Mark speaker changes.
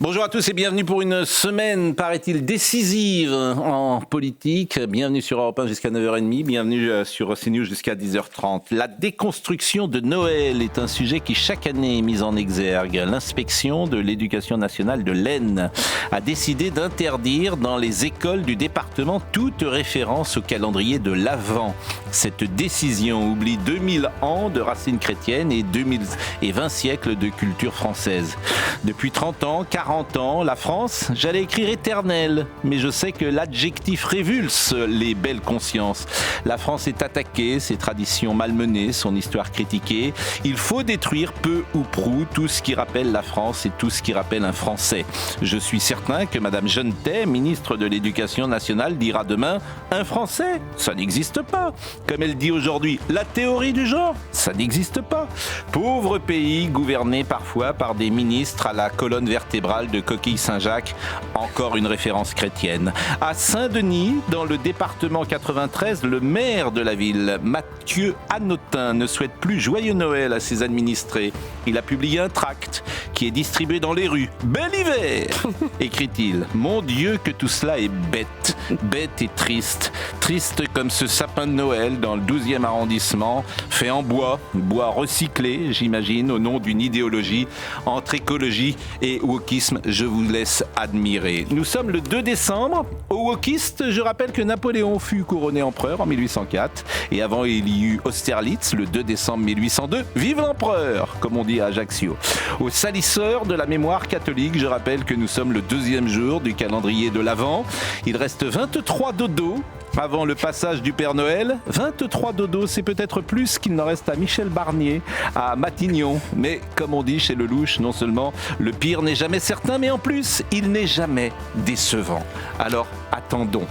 Speaker 1: Bonjour à tous et bienvenue pour une semaine, paraît-il, décisive en politique. Bienvenue sur Europe 1 jusqu'à 9h30, bienvenue sur CNews jusqu'à 10h30. La déconstruction de Noël est un sujet qui chaque année est mis en exergue. L'inspection de l'éducation nationale de l'Aisne a décidé d'interdire dans les écoles du département toute référence au calendrier de l'Avent. Cette décision oublie 2000 ans de racines chrétiennes et 20 siècles de culture française. Depuis 30 ans, 40 ans, la France, j'allais écrire éternelle, mais je sais que l'adjectif révulse les belles consciences. La France est attaquée, ses traditions malmenées, son histoire critiquée. Il faut détruire peu ou prou tout ce qui rappelle la France et tout ce qui rappelle un Français. Je suis certain que Madame Genetet, ministre de l'Éducation nationale, dira demain « un Français, ça n'existe pas ». Comme elle dit aujourd'hui « la théorie du genre, ça n'existe pas ». Pauvre pays gouverné parfois par des ministres à la colonne vertébrale de Coquille Saint-Jacques, encore une référence chrétienne. À Saint-Denis, dans le département 93, le maire de la ville, Mathieu Hanotin, ne souhaite plus joyeux Noël à ses administrés. Il a publié un tract qui est distribué dans les rues. « Bel hiver !» écrit-il. Mon Dieu que tout cela est bête, bête et triste. Triste comme ce sapin de Noël dans le 12e arrondissement, fait en bois recyclé, j'imagine, au nom d'une idéologie entre écologie et wokisme. Je vous laisse admirer. Nous sommes le 2 décembre. Aux wokistes, je rappelle que Napoléon fut couronné empereur en 1804 et avant il y eut Austerlitz le 2 décembre 1802. Vive l'empereur, comme on dit à Ajaccio. Aux salisseurs de la mémoire catholique, je rappelle que nous sommes le 2e jour du calendrier de l'Avent. Il reste 23 dodos avant le passage du Père Noël. 23 dodos, c'est peut-être plus qu'il n'en reste à Michel Barnier, à Matignon. Mais comme on dit chez Lelouch, non seulement le pire n'est jamais certain, mais en plus, il n'est jamais décevant. Alors, attendons.